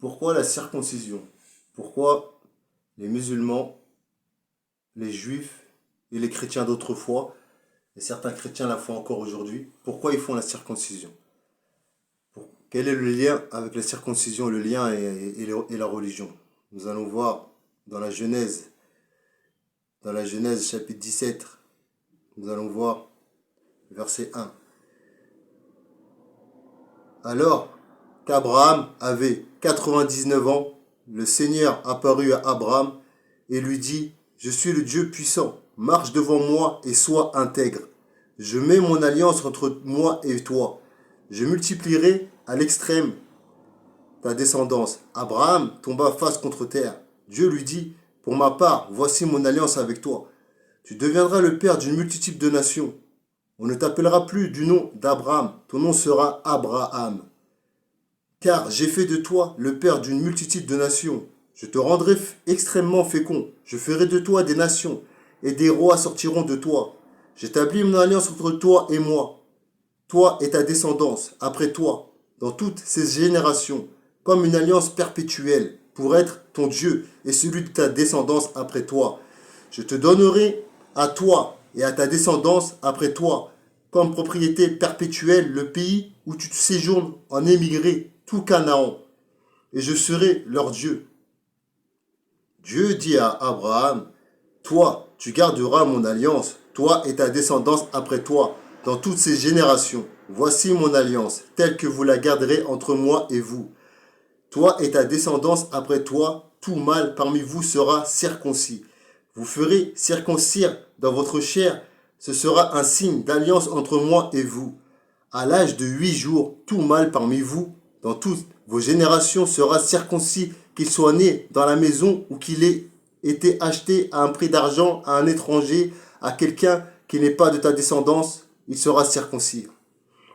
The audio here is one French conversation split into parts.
Pourquoi la circoncision? Pourquoi les musulmans, les juifs et les chrétiens d'autrefois, et certains chrétiens la font encore aujourd'hui, pourquoi ils font la circoncision? Quel est le lien avec la circoncision, le lien et la religion? Nous allons voir dans la Genèse chapitre 17, nous allons voir verset 1. Alors qu'Abraham avait 99 ans, le Seigneur apparut à Abraham et lui dit: Je suis le Dieu puissant, marche devant moi et sois intègre. Je mets mon alliance entre moi et toi. Je multiplierai à l'extrême ta descendance. Abraham tomba face contre terre. Dieu lui dit: Pour ma part, voici mon alliance avec toi. Tu deviendras le père d'une multitude de nations. On ne t'appellera plus du nom d'Abraham, ton nom sera Abraham. Car j'ai fait de toi le père d'une multitude de nations. Je te rendrai extrêmement fécond. Je ferai de toi des nations, et des rois sortiront de toi. J'établis mon alliance entre toi et moi, toi et ta descendance, après toi, dans toutes ces générations, comme une alliance perpétuelle, pour être ton Dieu et celui de ta descendance après toi. Je te donnerai à toi et à ta descendance après toi, comme propriété perpétuelle, le pays où tu séjournes en émigré, tout Canaan, et je serai leur Dieu. Dieu dit à Abraham: Toi, tu garderas mon alliance, toi et ta descendance après toi, dans toutes ces générations. Voici mon alliance, telle que vous la garderez entre moi et vous. Toi et ta descendance après toi, tout mâle parmi vous sera circoncis. Vous ferez circoncire dans votre chair, ce sera un signe d'alliance entre moi et vous. À l'âge de 8 jours, tout mâle parmi vous, dans toutes vos générations, sera circoncis, qu'il soit né dans la maison ou qu'il ait été acheté à un prix d'argent à un étranger, à quelqu'un qui n'est pas de ta descendance, il sera circoncis.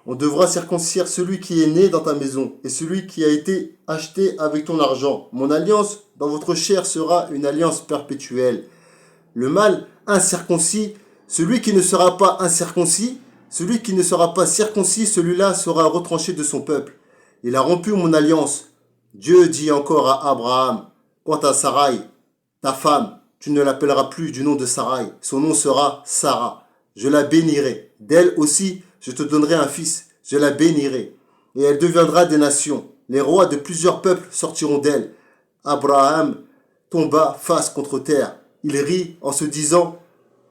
On devra circoncire celui qui est né dans ta maison et celui qui a été acheté avec ton argent. Mon alliance dans votre chair sera une alliance perpétuelle. Le mâle incirconcis, celui qui ne sera pas incirconcis, celui qui ne sera pas circoncis, celui-là sera retranché de son peuple. Il a rompu mon alliance. Dieu dit encore à Abraham: Quant à Sarai, ta femme, tu ne l'appelleras plus du nom de Sarai, son nom sera Sarah. Je la bénirai. D'elle aussi, je te donnerai un fils. Je la bénirai. Et elle deviendra des nations. Les rois de plusieurs peuples sortiront d'elle. Abraham tomba face contre terre. Il rit en se disant: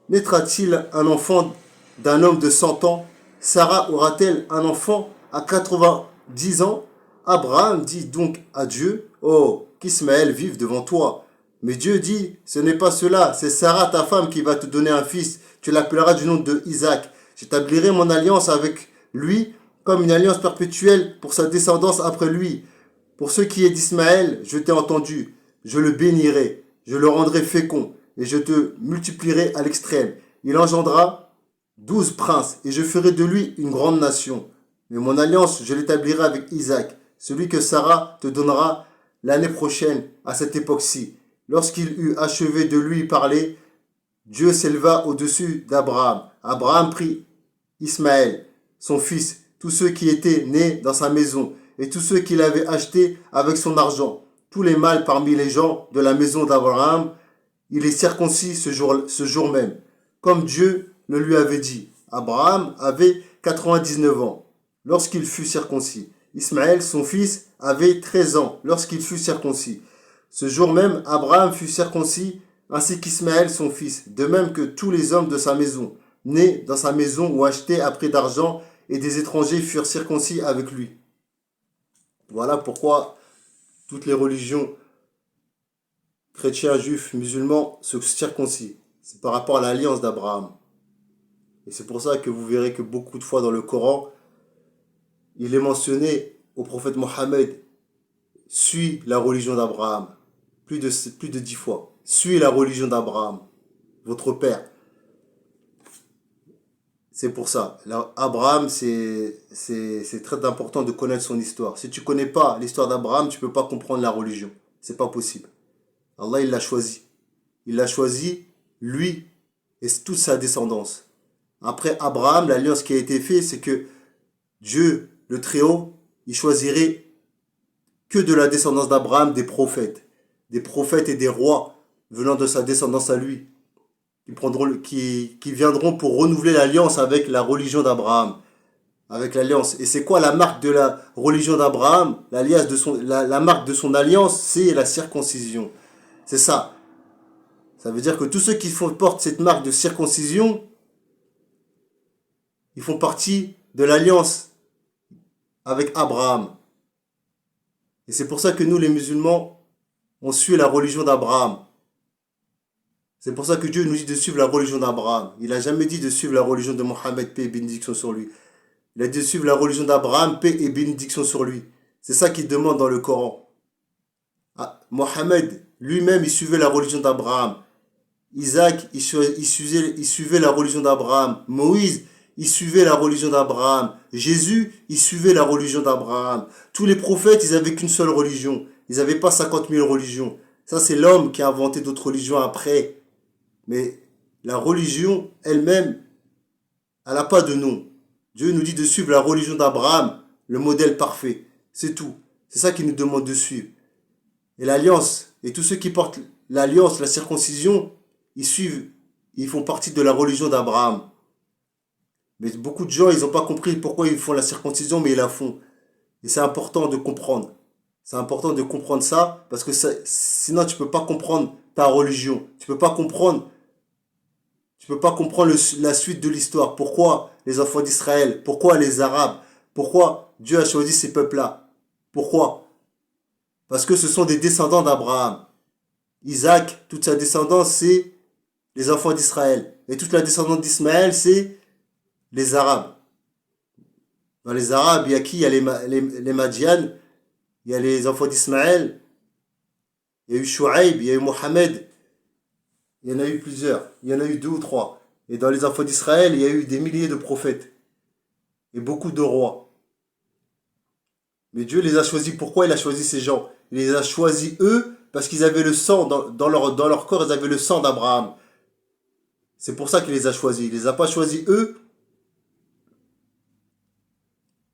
Naîtra-t-il un enfant d'un homme de 100 ans? Sarah aura-t-elle un enfant à 90 ans? Abraham dit donc à Dieu: Oh, qu'Ismaël vive devant toi. Mais Dieu dit: Ce n'est pas cela, c'est Sarah ta femme qui va te donner un fils. Tu l'appelleras du nom de Isaac. J'établirai mon alliance avec lui comme une alliance perpétuelle pour sa descendance après lui. Pour ce qui est d'Ismaël, je t'ai entendu. Je le bénirai, je le rendrai fécond, et je te multiplierai à l'extrême. Il engendra 12 princes, et je ferai de lui une grande nation. Mais mon alliance, je l'établirai avec Isaac, celui que Sarah te donnera l'année prochaine à cette époque-ci. Lorsqu'il eut achevé de lui parler, Dieu s'éleva au-dessus d'Abraham. Abraham prit Ismaël, son fils, tous ceux qui étaient nés dans sa maison, et tous ceux qu'il avait achetés avec son argent, tous les mâles parmi les gens de la maison d'Abraham. Il est circoncis ce jour même, comme Dieu le lui avait dit. Abraham avait 99 ans lorsqu'il fut circoncis. Ismaël, son fils, avait 13 ans lorsqu'il fut circoncis. Ce jour même, Abraham fut circoncis, ainsi qu'Ismaël, son fils, de même que tous les hommes de sa maison, nés dans sa maison ou achetés à prix d'argent, et des étrangers furent circoncis avec lui. Voilà pourquoi toutes les religions, chrétiens, juifs, musulmans, se circoncis. C'est par rapport à l'alliance d'Abraham. Et c'est pour ça que vous verrez que beaucoup de fois dans le Coran, il est mentionné au prophète Mohammed: Suis la religion d'Abraham. Plus de 10 fois. Suis la religion d'Abraham, votre père. C'est pour ça. Là, Abraham, c'est très important de connaître son histoire. Si tu ne connais pas l'histoire d'Abraham, tu ne peux pas comprendre la religion. C'est pas possible. Allah, il l'a choisi. Il l'a choisi, lui, et toute sa descendance. Après Abraham, l'alliance qui a été faite, c'est que Dieu, le Très-Haut, il choisirait que de la descendance d'Abraham des prophètes et des rois venant de sa descendance à lui, qui viendront pour renouveler l'alliance avec la religion d'Abraham, avec l'alliance. Et c'est quoi la marque de la religion d'Abraham? La marque de son alliance, c'est la circoncision. C'est ça. Ça veut dire que tous ceux qui portent cette marque de circoncision, ils font partie de l'alliance avec Abraham. Et c'est pour ça que nous, les musulmans, on suit la religion d'Abraham. C'est pour ça que Dieu nous dit de suivre la religion d'Abraham. Il n'a jamais dit de suivre la religion de Mohammed, paix et bénédiction sur lui. Il a dit de suivre la religion d'Abraham, paix et bénédiction sur lui. C'est ça qu'il demande dans le Coran. Ah, Mohammed, lui-même, il suivait la religion d'Abraham. Isaac, il suivait la religion d'Abraham. Moïse, il suivait la religion d'Abraham. Jésus, il suivait la religion d'Abraham. Tous les prophètes, ils n'avaient qu'une seule religion. Ils n'avaient pas 50 000 religions. Ça, c'est l'homme qui a inventé d'autres religions après. Mais la religion elle-même, elle n'a pas de nom. Dieu nous dit de suivre la religion d'Abraham, le modèle parfait. C'est tout. C'est ça qu'il nous demande de suivre. Et l'alliance, et tous ceux qui portent l'alliance, la circoncision, ils font partie de la religion d'Abraham. Mais beaucoup de gens, ils n'ont pas compris pourquoi ils font la circoncision, mais ils la font. Et c'est important de comprendre. C'est important de comprendre ça, parce que sinon tu peux pas comprendre ta religion. Tu peux pas comprendre la suite de l'histoire. Pourquoi les enfants d'Israël? Pourquoi les Arabes? Pourquoi Dieu a choisi ces peuples-là? Pourquoi? Parce que ce sont des descendants d'Abraham. Isaac, toute sa descendance, c'est les enfants d'Israël. Et toute la descendance d'Ismaël, c'est les Arabes. Dans les Arabes, il y a qui? Il y a les Madian, il y a les enfants d'Ismaël, il y a eu Shuaïb, il y a eu Mohamed. Il y en a eu plusieurs. Il y en a eu 2 ou 3. Et dans les enfants d'Israël, il y a eu des milliers de prophètes. Et beaucoup de rois. Mais Dieu les a choisis. Pourquoi il a choisi ces gens? Il les a choisis eux parce qu'ils avaient le sang dans leur corps, ils avaient le sang d'Abraham. C'est pour ça qu'il les a choisis. Il les a pas choisis eux.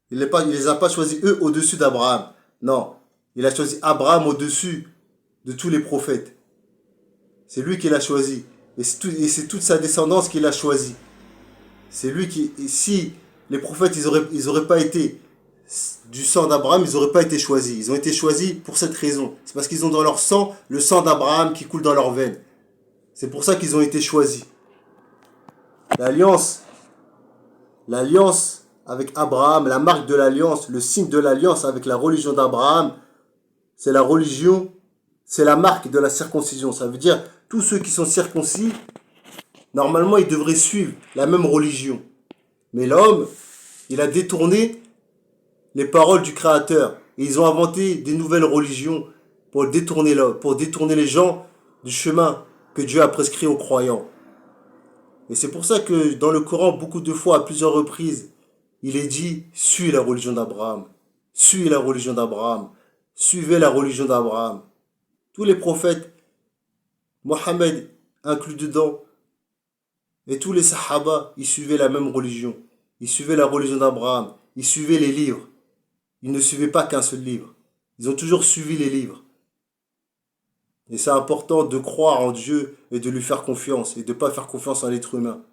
Il les a pas choisis eux au-dessus d'Abraham. Non. Il a choisi Abraham au-dessus de tous les prophètes. C'est lui qui l'a choisi. Et c'est toute sa descendance qui l'a choisi. C'est lui qui... Et si les prophètes, ils auraient pas été du sang d'Abraham, ils n'auraient pas été choisis. Ils ont été choisis pour cette raison. C'est parce qu'ils ont dans leur sang le sang d'Abraham qui coule dans leurs veines. C'est pour ça qu'ils ont été choisis. L'alliance avec Abraham, la marque de l'alliance, le signe de l'alliance avec la religion d'Abraham, c'est la religion, c'est la marque de la circoncision. Ça veut dire, tous ceux qui sont circoncis, normalement, ils devraient suivre la même religion. Mais l'homme, il a détourné les paroles du Créateur. Et ils ont inventé des nouvelles religions pour détourner les gens du chemin que Dieu a prescrit aux croyants. Et c'est pour ça que dans le Coran, beaucoup de fois, à plusieurs reprises, il est dit, suis la religion d'Abraham. Suis la religion d'Abraham. Suivez la religion d'Abraham. Tous les prophètes, Mohammed inclus dedans, et tous les Sahaba, ils suivaient la même religion. Ils suivaient la religion d'Abraham. Ils suivaient les livres. Ils ne suivaient pas qu'un seul livre. Ils ont toujours suivi les livres. Et c'est important de croire en Dieu et de lui faire confiance et de ne pas faire confiance en l'être humain.